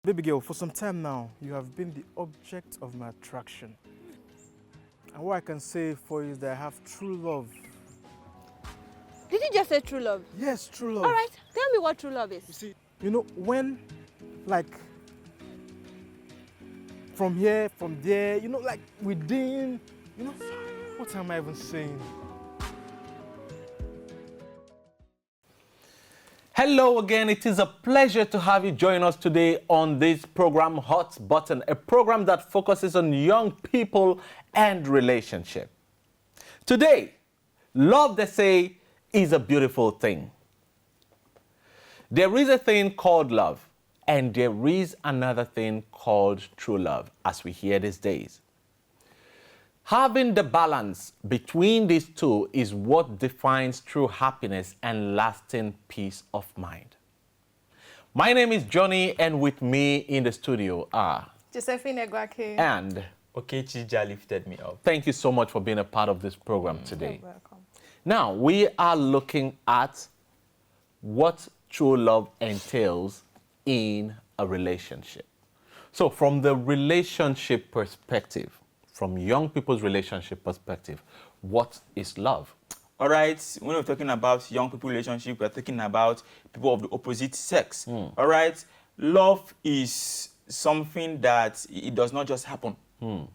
Baby girl, for some time now, you have been the object of my attraction. And what I can say for you is that I have true love. Did you just say true love? Yes, true love. All right, tell me what true love is. You see, when, like, from here, from there, like within, what am I even saying? Hello again, it is a pleasure to have you join us today on this program, Hot Button, a program that focuses on young people and relationship. Today, love, they say, is a beautiful thing. There is a thing called love, and there is another thing called true love, as we hear these days. Having the balance between these two is what defines true happiness and lasting peace of mind. My name is Johnny, and with me in the studio are Josephine Egwake. and Okechija lifted me up. thank you so much for being a part of this program today. You're welcome. Now, we are looking at what true love entails in a relationship. So, from the relationship perspective, from young people's relationship perspective, what is love? All right, when we're talking about young people relationship, we're talking about people of the opposite sex. All right, love is something that it does not just happen. It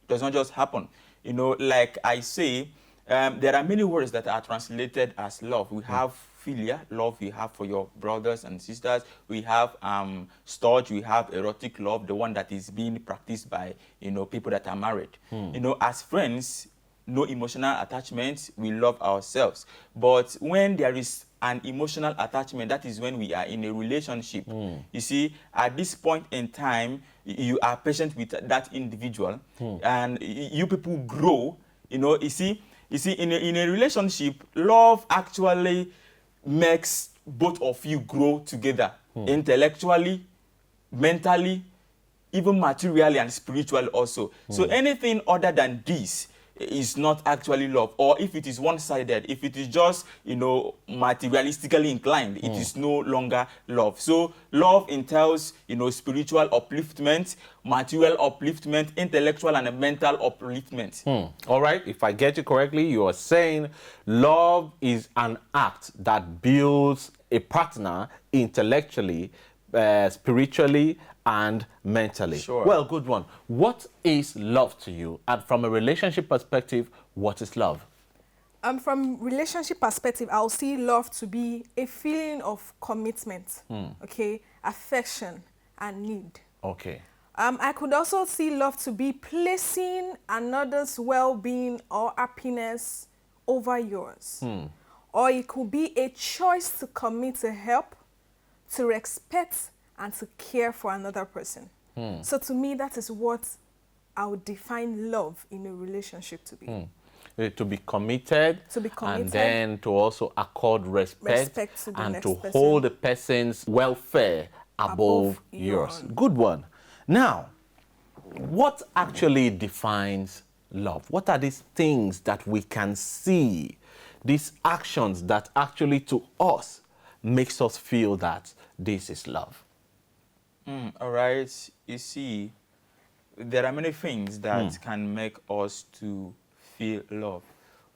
does not just happen. Like I say, there are many words that are translated as love. We have philia, love we have for your brothers and sisters. We have storge, we have erotic love, the one that is being practiced by people that are married. As friends, no emotional attachment, we love ourselves. But when there is an emotional attachment, that is when we are in a relationship. You see, at this point in time, you are patient with that individual, and you people grow. You see, in a relationship, love actually makes both of you grow together, intellectually, mentally, even materially and spiritually also. So anything other than this is not actually love. Or if it is one-sided, if it is just, materialistically inclined, it is no longer love. So love entails, spiritual upliftment, material upliftment, intellectual and mental upliftment. All right, if I get you correctly, you are saying love is an act that builds a partner intellectually, spiritually, and mentally. Sure. Well, good one. What is love to you? And from a relationship perspective, what is love? From relationship perspective, I'll see love to be a feeling of commitment, okay, affection and need. Okay. I could also see love to be placing another's well-being or happiness over yours. Or it could be a choice to commit to help, to respect, and to care for another person. So to me, that is what I would define love in a relationship to be. To be committed, and then to also accord respect to the and next to person. hold the person's welfare above your yours. own. Good one. Now, what actually defines love? What are these things that we can see, these actions that actually to us makes us feel that this is love? All right, you see, there are many things that can make us to feel love.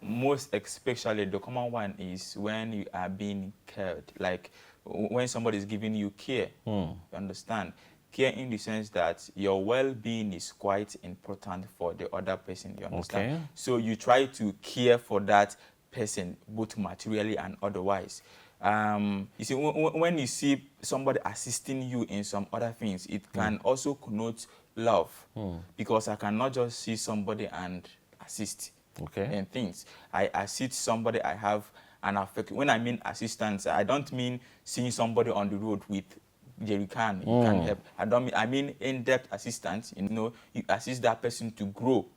Most especially, the common one is when you are being cared, like when somebody is giving you care. You understand? Care in the sense that your well-being is quite important for the other person, you understand? Okay. So you try to care for that person, both materially and otherwise. You see, when you see somebody assisting you in some other things, it can also connote love, because I cannot just see somebody and assist in things. I assist somebody, I have an affection. When I mean assistance, I don't mean seeing somebody on the road with jerry can, you can help. I mean in-depth assistance. You assist that person to grow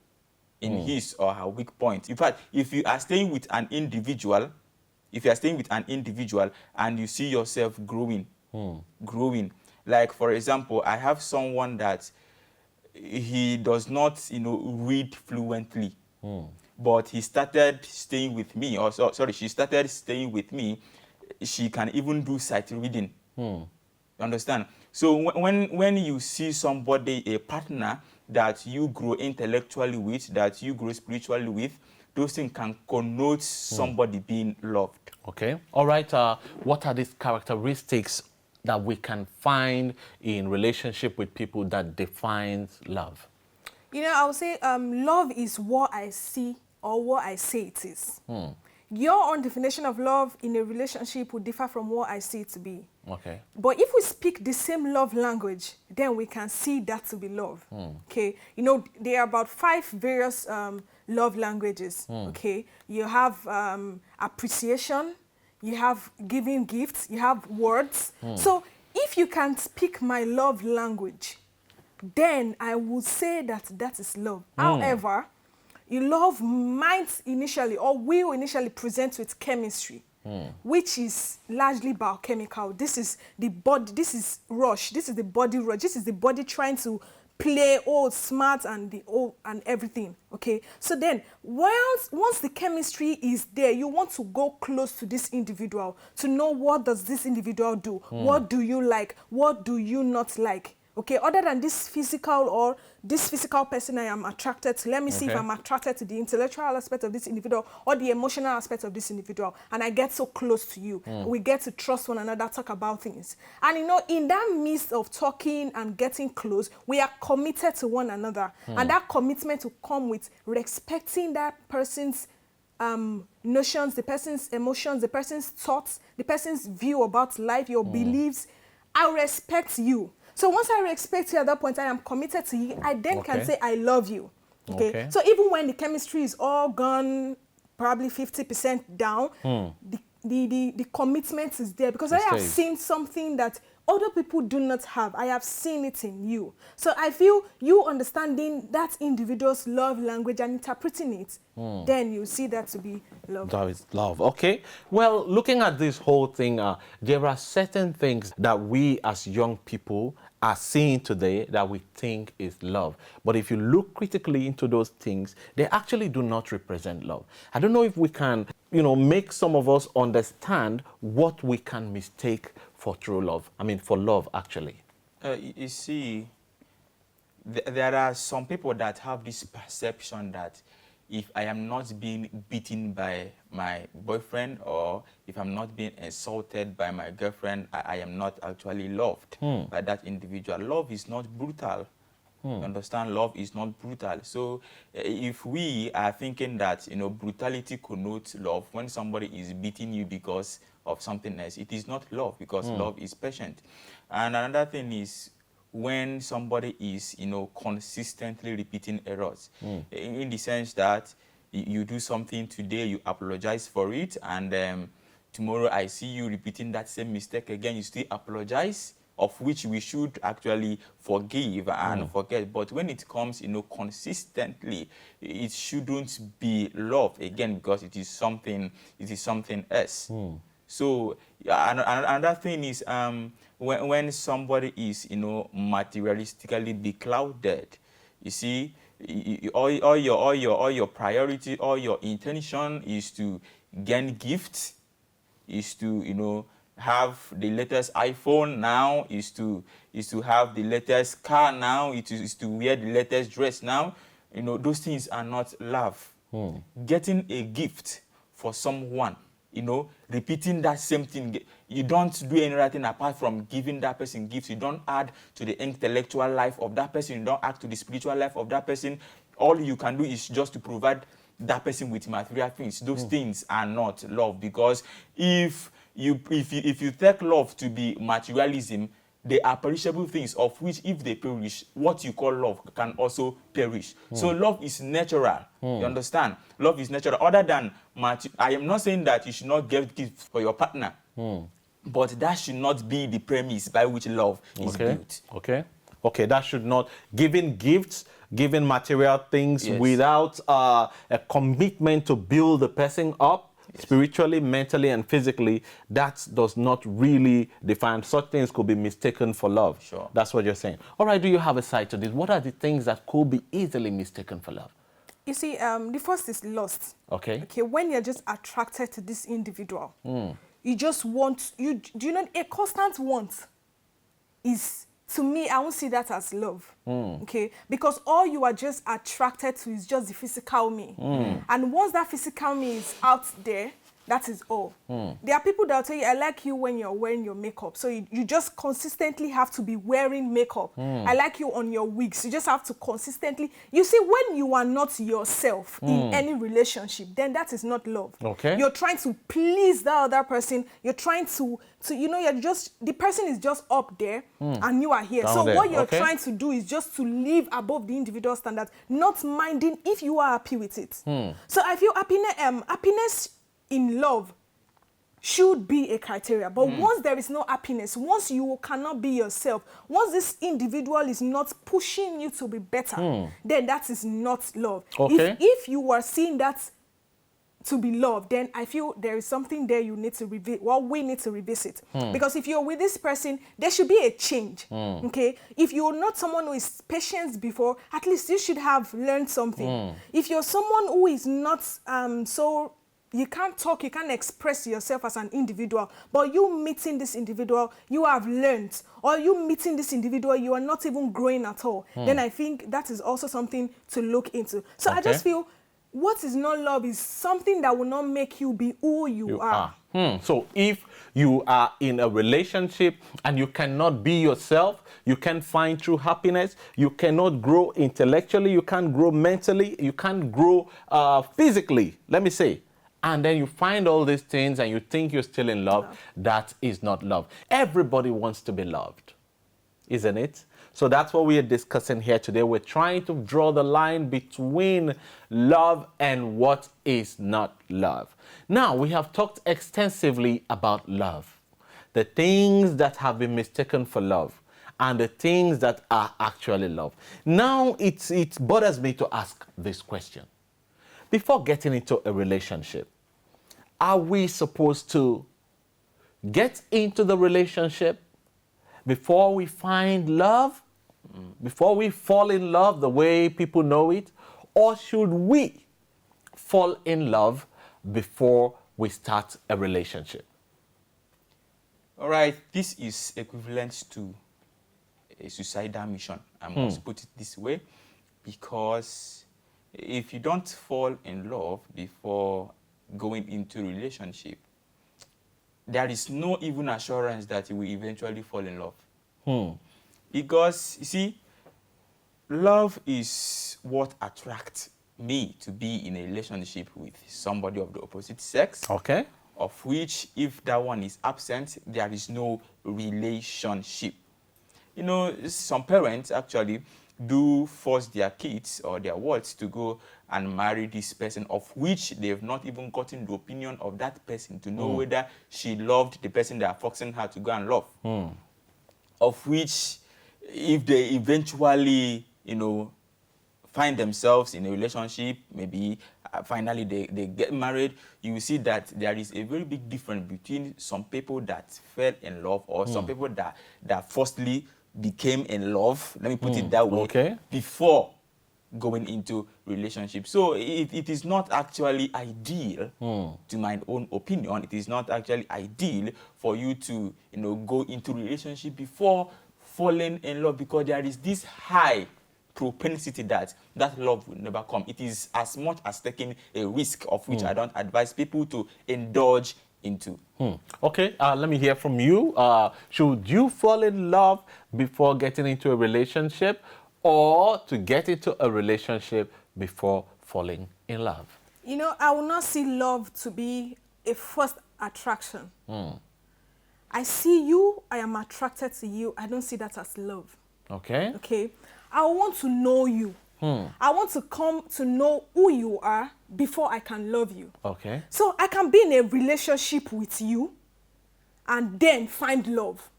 in his or her weak point. In fact, if you are staying with an individual, and you see yourself growing, like for example, I have someone that he does not, read fluently, but he started staying with me, she started staying with me. She can even do sight reading. You understand? So when you see somebody, a partner that you grow intellectually with, that you grow spiritually with, those things can connote somebody being loved. Okay. All right. What are these characteristics that we can find in relationship with people that defines love? You know, I would say love is what I see or what I say it is. Your own definition of love in a relationship would differ from what I see it to be. Okay. But if we speak the same love language, then we can see that to be love. Okay, you know, there are about 5 various love languages. Okay, you have appreciation, you have giving gifts, you have words. So if you can speak my love language, then I would say that that is love. However, love might initially or will initially present with chemistry, which is largely biochemical. This is the body, this is rush, this is the body rush, this is the body trying to play all smart and everything. Okay, so then once the chemistry is there, you want to go close to this individual to know what does this individual do, what do you like, what do you not like. Okay, other than this physical person I am attracted to, let me see if I'm attracted to the intellectual aspect of this individual or the emotional aspect of this individual, and I get so close to you. We get to trust one another, talk about things. And you know, in that midst of talking and getting close, we are committed to one another. And that commitment will come with respecting that person's notions, the person's emotions, the person's thoughts, the person's view about life, your beliefs. I respect you. So once I respect you at that point, I am committed to you. I then can say I love you. Okay? So even when the chemistry is all gone, probably 50% down, the commitment is there because I have seen something that other people do not have. I have seen it in you. So I feel you understanding that individual's love language and interpreting it, then you see that to be love. That is love. Okay. Well, looking at this whole thing, there are certain things that we as young people are seeing today that we think is love. But if you look critically into those things, they actually do not represent love. I don't know if we can, make some of us understand what we can mistake for true love. I mean, for love, actually. You see, there are some people that have this perception that if I am not being beaten by my boyfriend or if I'm not being insulted by my girlfriend, I am not actually loved by that individual. Love is not brutal. You understand? Love is not brutal. So if we are thinking that, brutality connotes love, when somebody is beating you because of something else, it is not love because love is patient. And another thing is when somebody is, consistently repeating errors, in the sense that you do something today, you apologize for it, and tomorrow I see you repeating that same mistake again, you still apologize, of which we should actually forgive and forget. But when it comes, consistently, it shouldn't be love again because it is something else. So another thing is when somebody is, materialistically beclouded, you see, all your priority, all your intention is to gain gifts, is to, have the latest iPhone now, is to have the latest car now, it is to wear the latest dress now. Those things are not love. Getting a gift for someone, repeating that same thing, you don't do anything apart from giving that person gifts. You don't add to the intellectual life of that person. You don't add to the spiritual life of that person. All you can do is just to provide that person with material things. Those things are not love, because if you take love to be materialism, they are perishable things, of which if they perish, what you call love can also perish. So love is natural. You understand? Love is natural. Other than I am not saying that you should not give gifts for your partner, but that should not be the premise by which love is built. Okay, that should not, giving gifts, giving material things without a commitment to build the person up, spiritually, mentally, and physically, that does not really define. Such things could be mistaken for love. Sure. That's what you're saying. All right, do you have a side to this? What are the things that could be easily mistaken for love? You see, the first is lust. Okay, when you're just attracted to this individual, you just want, a constant want. is, to me, I won't see that as love. Okay? Because all you are just attracted to is just the physical me. And once that physical me is out there, that is all. There are people that will tell you, I like you when you're wearing your makeup. So you just consistently have to be wearing makeup. I like you on your wigs. You just have to consistently. You see, when you are not yourself in any relationship, then that is not love. Okay. You're trying to please that other person. You're trying to you're just, the person is just up there and you are here. Down so there. what you're Okay. trying to do is just to live above the individual standard, not minding if you are happy with it. So I feel happiness in love should be a criteria. But once there is no happiness, once you cannot be yourself, once this individual is not pushing you to be better, then that is not love. Okay. If you are seeing that to be love, then I feel there is something there you need to revisit. Well, we need to revisit. Because if you're with this person, there should be a change. Okay? If you're not someone who is patient before, at least you should have learned something. If you're someone who is not so, you can't talk, you can't express yourself as an individual, but you meeting this individual, you have learned, or you meeting this individual, you are not even growing at all, then I think that is also something to look into. So I just feel what is not love is something that will not make you be who you are. So if you are in a relationship and you cannot be yourself, you can't find true happiness, you cannot grow intellectually, you can't grow mentally, you can't grow physically, let me say, and then you find all these things and you think you're still in love, that is not love. Everybody wants to be loved, isn't it? So that's what we are discussing here today. We're trying to draw the line between love and what is not love. Now, we have talked extensively about love, the things that have been mistaken for love, and the things that are actually love. Now, it bothers me to ask this question. Before getting into a relationship, are we supposed to get into the relationship before we find love, before we fall in love the way people know it, or should we fall in love before we start a relationship? All right, this is equivalent to a suicidal mission. I must put it this way, because if you don't fall in love before going into a relationship, there is no even assurance that you will eventually fall in love. Because, you see, love is what attracts me to be in a relationship with somebody of the opposite sex. Okay. Of which, if that one is absent, there is no relationship. You know, some parents actually do force their kids or their wards to go and marry this person, of which they have not even gotten the opinion of that person to know whether she loved the person they are forcing her to go and love. Of which, if they eventually, find themselves in a relationship, maybe finally they get married, you will see that there is a very big difference between some people that fell in love or some people that firstly became in love, let me put it that way, before going into relationship. So it is not actually ideal, to my own opinion, it is not actually ideal for you to go into relationship before falling in love, because there is this high propensity that love will never come. It is as much as taking a risk, of which I don't advise people to indulge into. Okay, let me hear from you. Should you fall in love before getting into a relationship, or to get into a relationship before falling in love? I will not see love to be a first attraction. I see you, I am attracted to you. I don't see that as love. Okay. Okay. I want to know you. I want to come to know who you are before I can love you. Okay. So I can be in a relationship with you and then find love.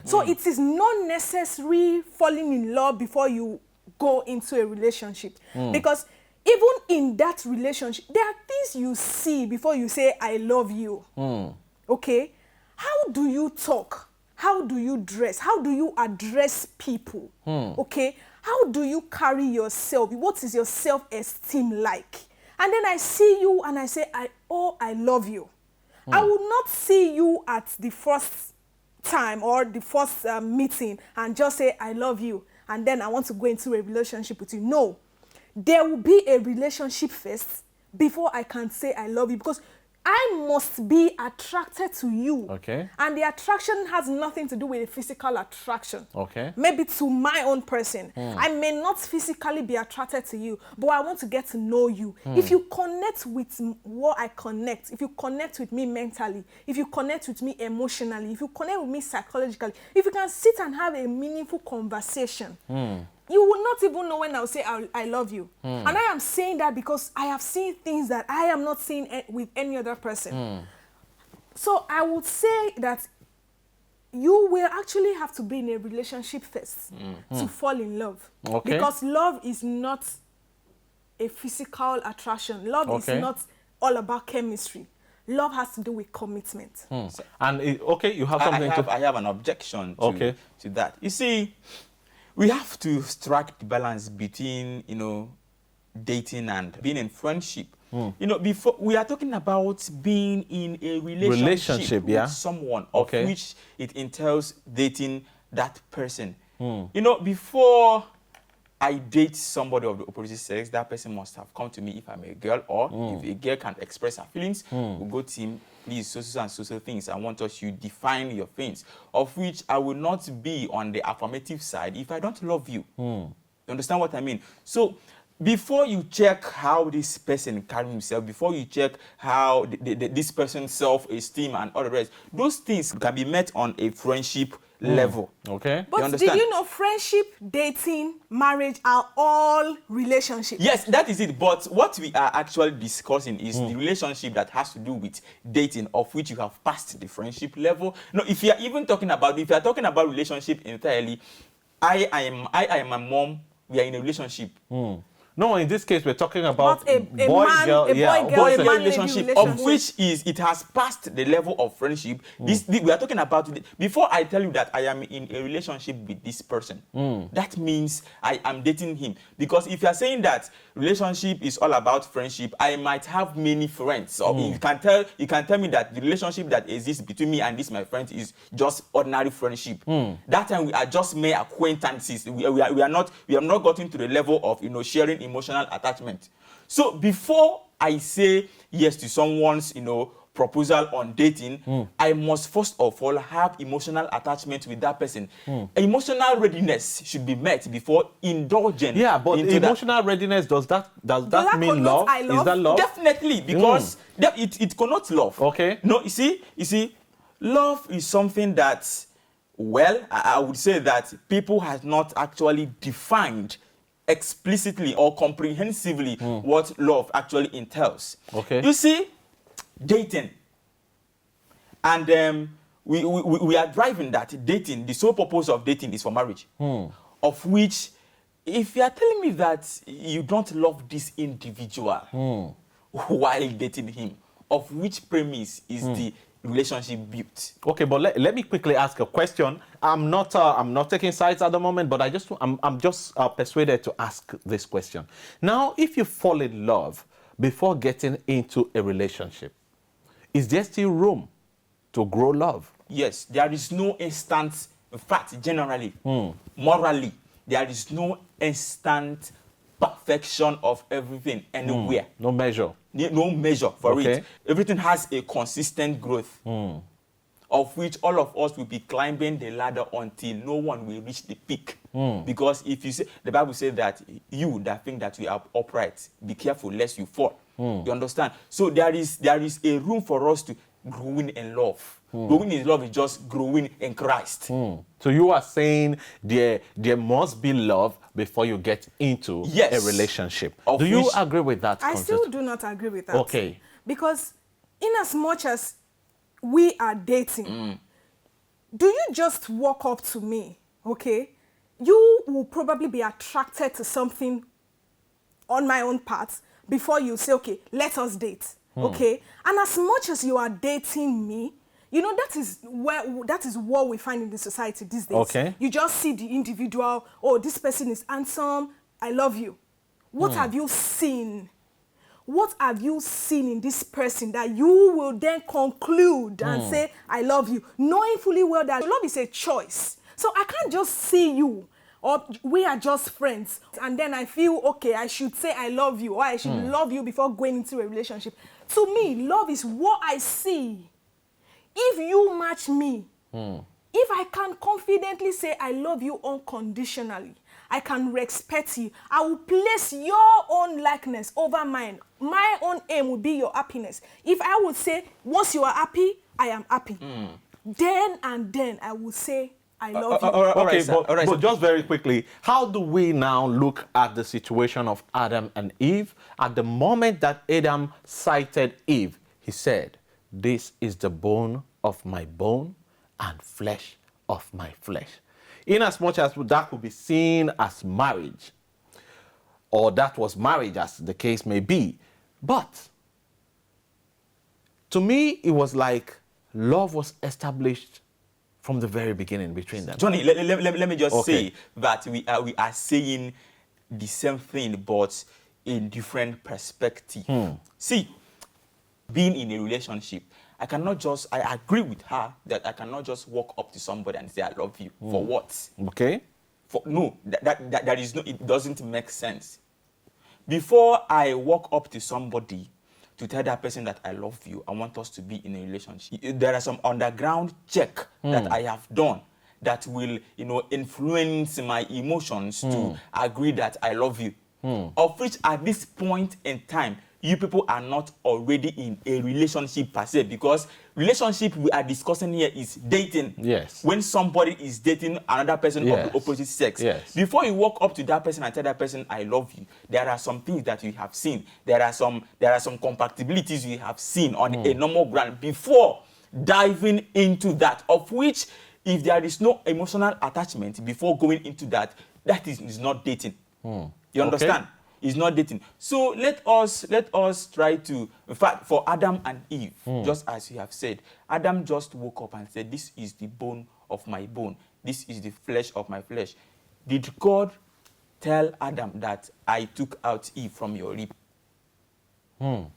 So it is not necessary falling in love before you go into a relationship. Because even in that relationship, there are things you see before you say, I love you. Okay? How do you talk? How do you dress? How do you address people? Okay? How do you carry yourself? What is your self-esteem like? And then I see you and I say, I love you. I will not see you at the first time or the first meeting and just say, I love you, and then I want to go into a relationship with you. No. There will be a relationship first before I can say I love you, because I must be attracted to you. Okay. And the attraction has nothing to do with a physical attraction. Okay. Maybe to my own person. I may not physically be attracted to you, but I want to get to know you. If you connect with what I connect, if you connect with me mentally, if you connect with me emotionally, if you connect with me psychologically, if you can sit and have a meaningful conversation, you will not even know when I'll say I love you. And I am saying that because I have seen things that I am not seeing with any other person. So I would say that you will actually have to be in a relationship first to fall in love. Okay. Because love is not a physical attraction. Love is not all about chemistry. Love has to do with commitment. And you have something I have an objection to that. You see, we have to strike the balance between, dating and being in friendship. Before we are talking about being in a relationship with someone of which it entails dating that person. Before I date somebody of the opposite sex, that person must have come to me if I'm a girl, or if a girl can express her feelings, we'll go to him, please, so and so things. I want us to define your things, of which I will not be on the affirmative side if I don't love you. You understand what I mean? So before you check how this person carries himself, before you check how this person's self-esteem and all the rest, those things can be met on a friendship level. Okay. But do you know friendship, dating, marriage are all relationships? Yes, that is it. But what we are actually discussing is the relationship that has to do with dating, of which you have passed the friendship level. No, if you are talking about relationship entirely, I am my mom, we are in a relationship. No, in this case, we're talking about a boy-girl relationship, of which it has passed the level of friendship. We are talking about, before I tell you that I am in a relationship with this person, that means I am dating him. Because if you are saying that relationship is all about friendship, I might have many friends. So you can tell me that the relationship that exists between me and this my friend is just ordinary friendship. That time we are just mere acquaintances. We have not gotten to the level of sharing emotional attachment. So before I say yes to someone's proposal on dating, I must first of all have emotional attachment with that person. Emotional readiness should be met before indulging. Yeah, but emotional readiness, does that mean love? Is that love? Definitely, because it connotes love. Okay. No, you see, love is something that, I would say that people have not actually defined explicitly or comprehensively what love actually entails. Okay. You see, dating, and we are driving that dating, the sole purpose of dating is for marriage, of which, if you are telling me that you don't love this individual while dating him, of which premise is the relationship built? Okay, but let me quickly ask a question. I'm not taking sides at the moment, but I'm just persuaded to ask this question. Now, if you fall in love before getting into a relationship, is there still room to grow love? Yes, there is no instant. In fact, generally, morally, there is no instant perfection of everything anywhere. No measure. No measure for it. Everything has a consistent growth, of which all of us will be climbing the ladder until no one will reach the peak. Because if you say, the Bible says that you that think that you are upright, be careful lest you fall. You understand? So there is a room for us to growing in love. Growing in love is just growing in Christ. So you are saying there must be love before you get into a relationship. Do you agree with that concept? I still do not agree with that. Okay. Because in as much as we are dating, do you just walk up to me, okay? You will probably be attracted to something on my own part before you say, okay, let us date, okay? And as much as you are dating me, that is what we find in the society these days. Okay. You just see the individual, oh, this person is handsome, I love you. What have you seen? what have you seen in this person that you will then conclude and say, I love you, knowing fully well that love is a choice. So I can't just see you, or we are just friends, and then I feel, okay, I should say I love you, or I should love you before going into a relationship. To me, love is what I see. If you match me, if I can confidently say I love you unconditionally, I can respect you, I will place your own likeness over mine. My own aim will be your happiness. If I would say, once you are happy, I am happy. Then and then I will say, I love you. Okay, sir. but just very quickly, how do we now look at the situation of Adam and Eve? At the moment that Adam sighted Eve, he said, this is the bone of my bone and flesh of my flesh. Inasmuch as that could be seen as marriage, or that was marriage as the case may be. But to me, it was like love was established from the very beginning between them. Johnny, let me just say that we are saying the same thing, but in different perspective. See, being in a relationship, I agree with her that I cannot just walk up to somebody and say, I love you. For what? Okay. That is no, it doesn't make sense. Before I walk up to somebody to tell that person that I love you, I want us to be in a relationship, there are some underground check that I have done that will, influence my emotions to agree that I love you. Of which at this point in time, you people are not already in a relationship per se, because relationship we are discussing here is dating. Yes. When somebody is dating another person of the opposite sex. Yes. Before you walk up to that person and tell that person I love you, there are some things that you have seen. There are some compatibilities you have seen on a normal ground before diving into that, of which if there is no emotional attachment before going into that, that is not dating. You understand? Okay. Is not dating. So let us try to, in fact, for Adam and Eve, just as you have said, Adam just woke up and said, this is the bone of my bone. This is the flesh of my flesh. Did God tell Adam that I took out Eve from your rib?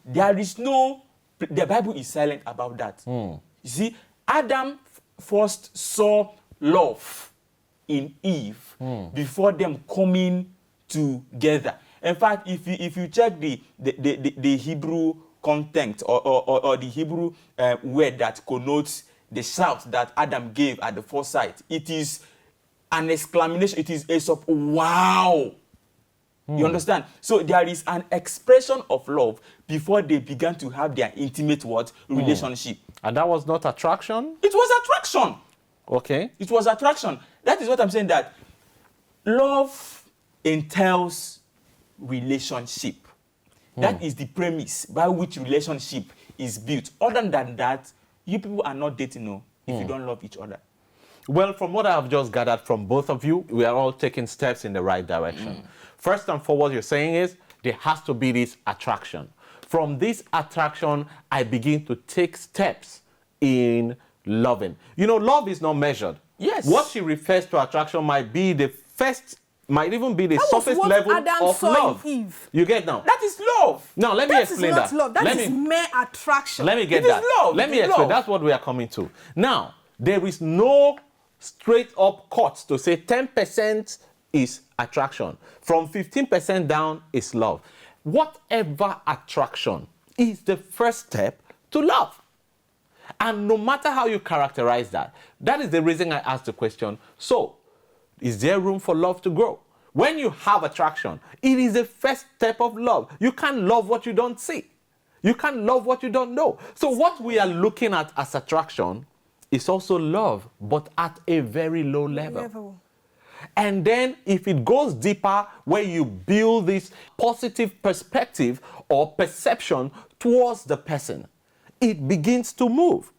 There is no, the Bible is silent about that. You see, Adam first saw love in Eve before them coming together. In fact, if you check the Hebrew content or the Hebrew word that connotes the shout that Adam gave at the first sight, it is an exclamation. It is a sort of wow. You understand? So there is an expression of love before they began to have their intimate relationship. And that was not attraction? It was attraction. Okay. It was attraction. That is what I'm saying, that love entails relationship. That is the premise by which relationship is built. Other than that, you people are not dating if you don't love each other. Well, from what I have just gathered from both of you, we are all taking steps in the right direction. First and foremost, you're saying is there has to be this attraction. From this attraction, I begin to take steps in loving. Love is not measured. Yes. What she refers to attraction might be the first, might even be the surface level Adam of saw love. in Eve. You get now? That is love. Now, let me explain That is not love. That is mere attraction. Let me get It is that. love. Let It me is explain. love. That's what we are coming to. Now, there is no straight up cut to say 10% is attraction. From 15% down is love. Whatever attraction is the first step to love. And no matter how you characterize that, that is the reason I asked the question. So, is there room for love to grow? When you have attraction, it is the first step of love. You can't love what you don't see. You can't love what you don't know. So what we are looking at as attraction is also love, but at a very low level. And then if it goes deeper, where you build this positive perspective or perception towards the person, it begins to move.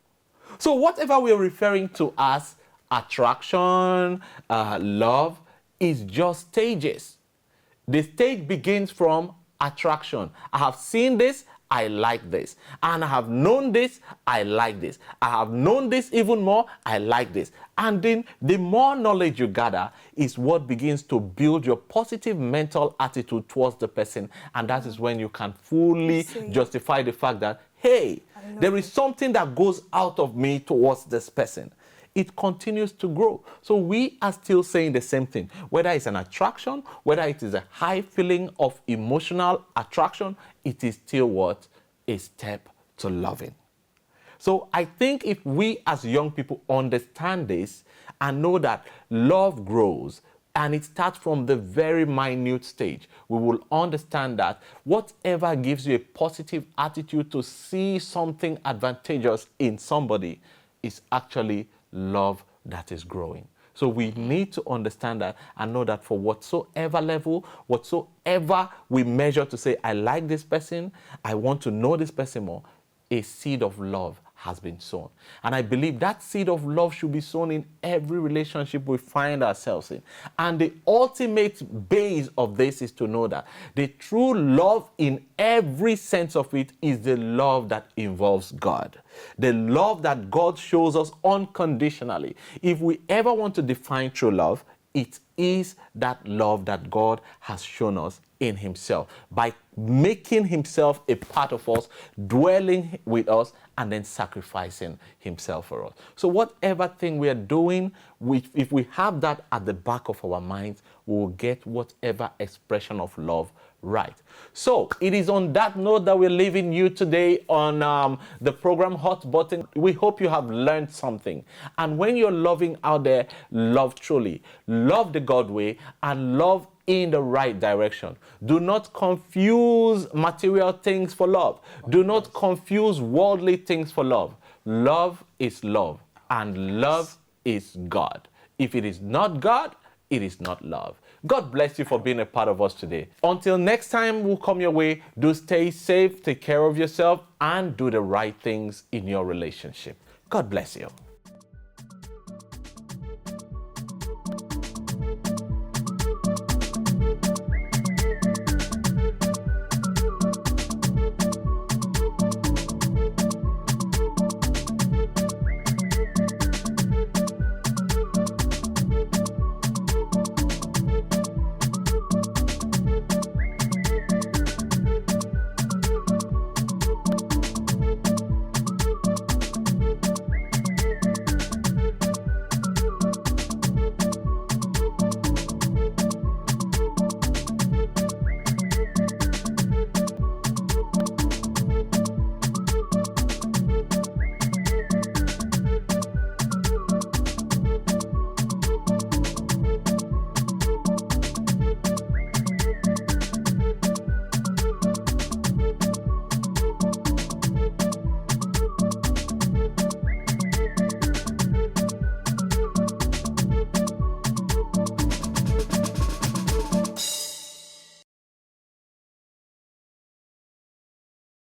So whatever we're referring to as attraction, love, is just stages. The stage begins from attraction. I have seen this, I like this. And I have known this, I like this. I have known this even more, I like this. And then the more knowledge you gather is what begins to build your positive mental attitude towards the person. And that is when you can fully justify the fact that, hey, there is something that goes out of me towards this person. It continues to grow. So we are still saying the same thing. Whether it's an attraction, whether it is a high feeling of emotional attraction, it is still what? A step to loving. So I think if we as young people understand this and know that love grows, and it starts from the very minute stage, we will understand that whatever gives you a positive attitude to see something advantageous in somebody is actually love that is growing. So we need to understand that and know that for whatsoever level, whatsoever we measure to say, I like this person, I want to know this person more, a seed of love has been sown. And I believe that seed of love should be sown in every relationship we find ourselves in. And the ultimate base of this is to know that the true love in every sense of it is the love that involves God. The love that God shows us unconditionally. If we ever want to define true love, it is that love that God has shown us in himself by making himself a part of us, dwelling with us, and then sacrificing himself for us. So whatever thing we are doing, if we have that at the back of our minds, we will get whatever expression of love right. So it is on that note that we're leaving you today on the program Hot Button. We hope you have learned something. And when you're loving out there, love truly. Love the God way and love in the right direction. Do not confuse material things for love. Do not confuse worldly things for love. Love is love, and love is God. If it is not God, it is not love. God bless you for being a part of us today. Until next time we'll come your way, do stay safe, take care of yourself, and do the right things in your relationship. God bless you.